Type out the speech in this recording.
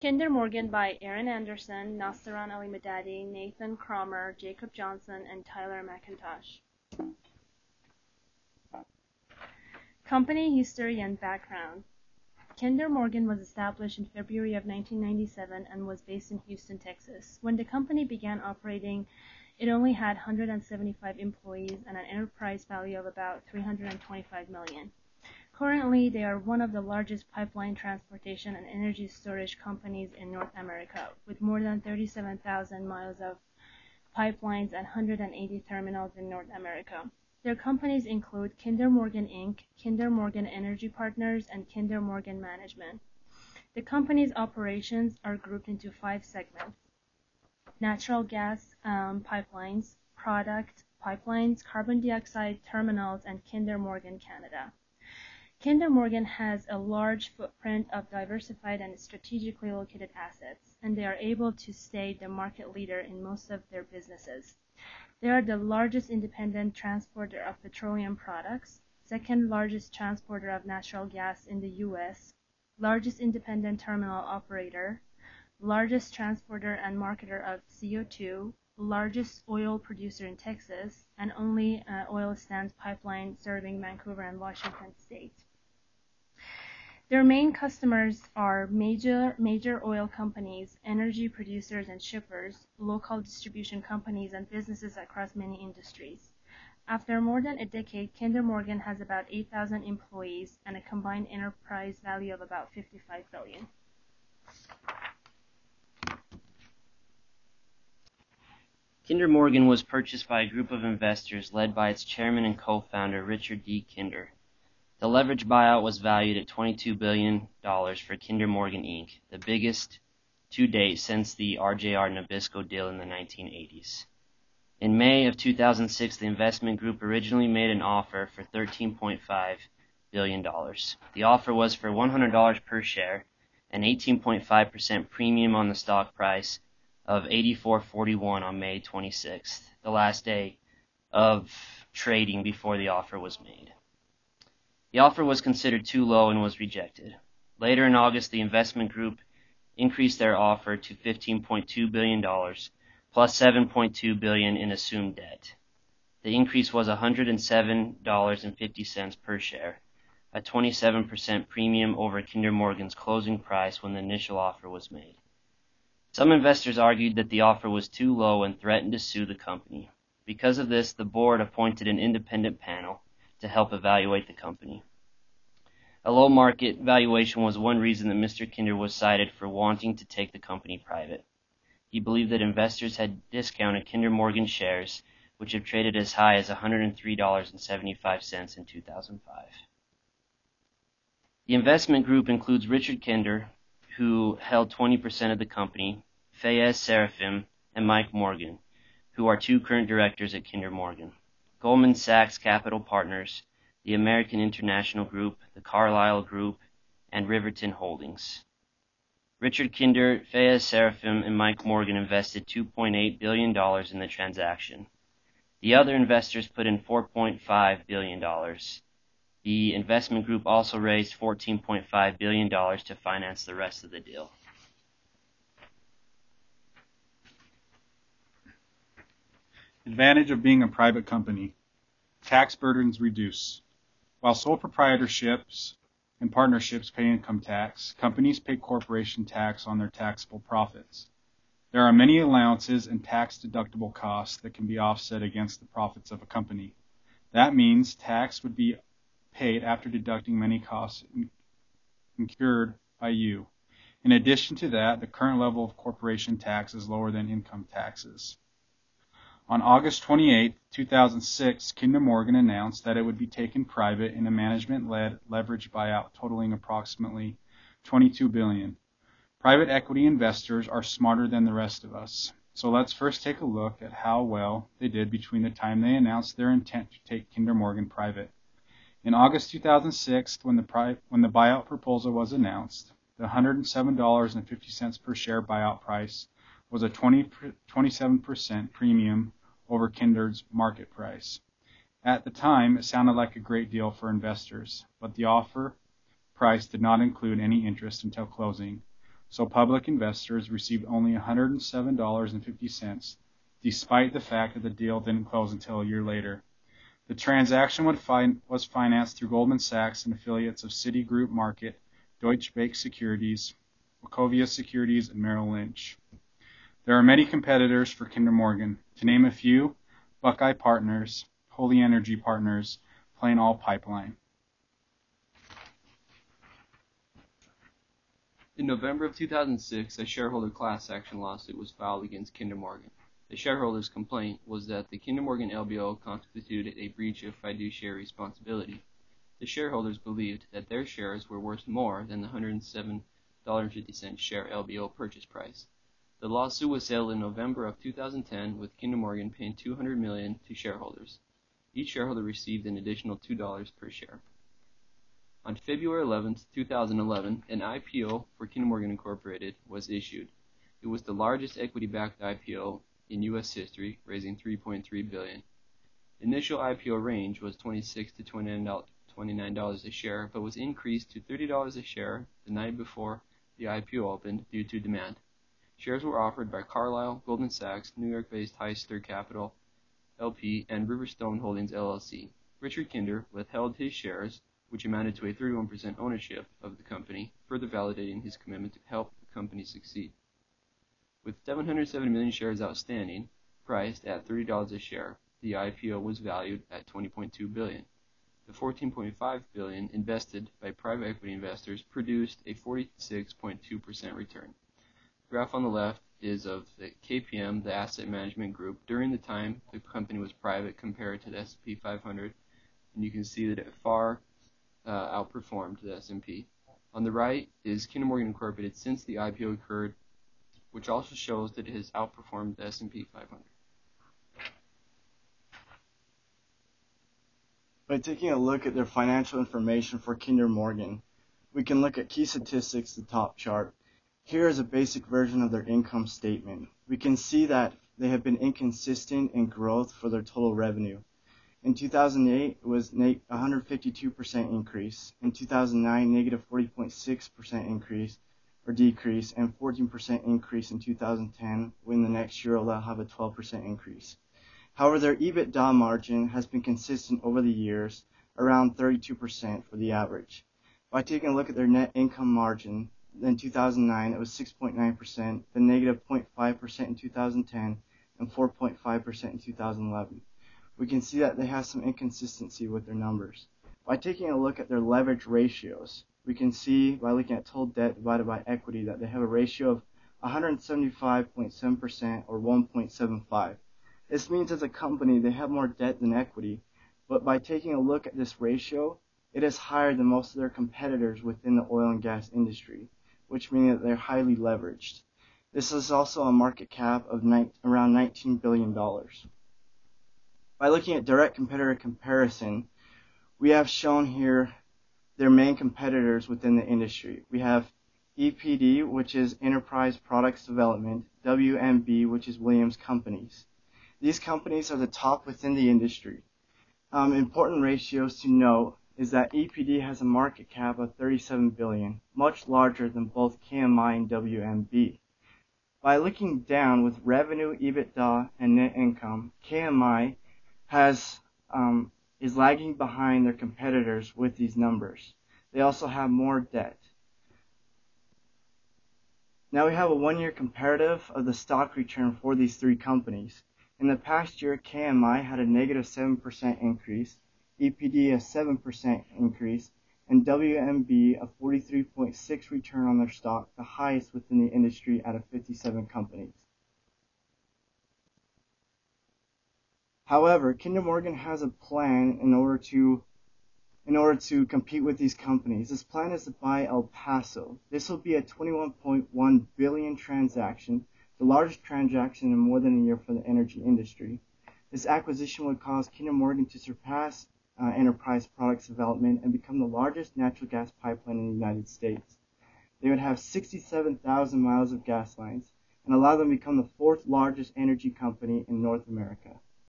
Kinder Morgan by Aaron Anderson, Nastaran Ali-Madadi, Nathan Cromer, Jacob Johnson, and Tyler McIntosh. Company history and background. Kinder Morgan was established in February of 1997 and was based in Houston, Texas. When the company began operating, it only had 175 employees and an enterprise value of about $325 million. Currently, they are one of the largest pipeline transportation and energy storage companies in North America, with more than 37,000 miles of pipelines and 180 terminals in North America. Their companies include Kinder Morgan Inc., Kinder Morgan Energy Partners, and Kinder Morgan Management. The company's operations are grouped into 5 segments: natural gas pipelines, product pipelines, carbon dioxide terminals, and Kinder Morgan Canada. Kinder Morgan has a large footprint of diversified and strategically located assets, and they are able to stay the market leader in most of their businesses. They are the largest independent transporter of petroleum products, second largest transporter of natural gas in the U.S., largest independent terminal operator, largest transporter and marketer of CO2, largest oil producer in Texas, and only oil sands pipeline serving Vancouver and Washington State. Their main customers are major oil companies, energy producers and shippers, local distribution companies, and businesses across many industries. After more than a decade, Kinder Morgan has about 8,000 employees and a combined enterprise value of about $55 billion. Kinder Morgan was purchased by a group of investors led by its chairman and co-founder, Richard D. Kinder. The leverage buyout was valued at $22 billion for Kinder Morgan Inc., the biggest to date since the RJR Nabisco deal in the 1980s. In May of 2006, the investment group originally made an offer for $13.5 billion. The offer was for $100 per share, an 18.5% premium on the stock price of $84.41 on May 26th, the last day of trading before the offer was made. The offer was considered too low and was rejected. Later in August, the investment group increased their offer to $15.2 billion, plus $7.2 billion in assumed debt. The increase was $107.50 per share, a 27% premium over Kinder Morgan's closing price when the initial offer was made. Some investors argued that the offer was too low and threatened to sue the company. Because of this, the board appointed an independent panel to help evaluate the company. A low market valuation was one reason that Mr. Kinder was cited for wanting to take the company private. He believed that investors had discounted Kinder Morgan shares, which have traded as high as $103.75 in 2005. The investment group includes Richard Kinder, who held 20% of the company, Fayez Serafim, and Mike Morgan, who are 2 current directors at Kinder Morgan. Goldman Sachs Capital Partners, the American International Group, the Carlyle Group, and Riverton Holdings. Richard Kinder, Fayez Serafim, and Mike Morgan invested $2.8 billion in the transaction. The other investors put in $4.5 billion. The investment group also raised $14.5 billion to finance the rest of the deal. Advantage of being a private company. Tax burdens reduce. While sole proprietorships and partnerships pay income tax, companies pay corporation tax on their taxable profits. There are many allowances and tax-deductible costs that can be offset against the profits of a company. That means tax would be paid after deducting many costs incurred by you. In addition to that, the current level of corporation tax is lower than income taxes. On August 28, 2006, Kinder Morgan announced that it would be taken private in a management-led leverage buyout totaling approximately $22 billion. Private equity investors are smarter than the rest of us. So let's first take a look at how well they did between the time they announced their intent to take Kinder Morgan private. In August 2006, when the buyout proposal was announced, the $107.50 per share buyout price was a 27% premium over Kinder's market price. At the time, it sounded like a great deal for investors, but the offer price did not include any interest until closing. so public investors received only $107.50, despite the fact that the deal didn't close until a year later. The transaction was financed through Goldman Sachs and affiliates of Citigroup Market, Deutsche Bank Securities, Wachovia Securities, and Merrill Lynch. There are many competitors for Kinder Morgan. To name a few, Buckeye Partners, Holy Energy Partners, Plain All Pipeline. In November of 2006, a shareholder class action lawsuit was filed against Kinder Morgan. The shareholders' complaint was that the Kinder Morgan LBO constituted a breach of fiduciary responsibility. The shareholders believed that their shares were worth more than the $107.50 share LBO purchase price. The lawsuit was settled in November of 2010, with Kinder Morgan paying $200 million to shareholders. Each shareholder received an additional $2 per share. On February 11, 2011, an IPO for Kinder Morgan Incorporated was issued. It was the largest equity-backed IPO in U.S. history, raising $3.3 billion. Initial IPO range was $26 to $29 a share, but was increased to $30 a share the night before the IPO opened due to demand. Shares were offered by Carlyle, Goldman Sachs, New York-based Heister Capital, LP, and Riverstone Holdings, LLC. Richard Kinder withheld his shares, which amounted to a 31% ownership of the company, further validating his commitment to help the company succeed. With 770 million shares outstanding, priced at $30 a share, the IPO was valued at $20.2 billion. The $14.5 billion invested by private equity investors produced a 46.2% return. The graph on the left is of the KPM, the asset management group, during the time the company was private compared to the S&P 500, and you can see that it far outperformed the S&P. On the right is Kinder Morgan Incorporated since the IPO occurred, which also shows that it has outperformed the S&P 500. By taking a look at their financial information for Kinder Morgan, we can look at key statistics, the top chart. Here is a basic version of their income statement. We can see that they have been inconsistent in growth for their total revenue. In 2008, it was 152% increase. In 2009, negative 40.6% increase or decrease, and 14% increase in 2010, when the next year they'll have a 12% increase. However, their EBITDA margin has been consistent over the years, around 32% for the average. By taking a look at their net income margin, in 2009 it was 6.9%, then negative 0.5% in 2010, and 4.5% in 2011. We can see that they have some inconsistency with their numbers. By taking a look at their leverage ratios, we can see by looking at total debt divided by equity that they have a ratio of 175.7% or 1.75. This means as a company they have more debt than equity, but by taking a look at this ratio, it is higher than most of their competitors within the oil and gas industry, which means that they're highly leveraged. This is also a market cap of around $19 billion. By looking at direct competitor comparison, we have shown here their main competitors within the industry. We have EPD, which is Enterprise Products Development, WMB, which is Williams Companies. These companies are the top within the industry. Important ratios to note is that EPD has a market cap of $37 billion, much larger than both KMI and WMB. By looking down with revenue, EBITDA, and net income, KMI is lagging behind their competitors with these numbers. They also have more debt. Now we have a one-year comparative of the stock return for these three companies. In the past year, KMI had a negative 7% increase, EPD a 7% increase, and WMB a 43.6% return on their stock, the highest within the industry out of 57 companies. However, Kinder Morgan has a plan in order to compete with these companies. This plan is to buy El Paso. This will be a $21.1 billion transaction, the largest transaction in more than a year for the energy industry. This acquisition would cause Kinder Morgan to surpass Enterprise Products Development and become the largest natural gas pipeline in the United States. They would have 67,000 miles of gas lines and allow them to become the fourth largest energy company in North America.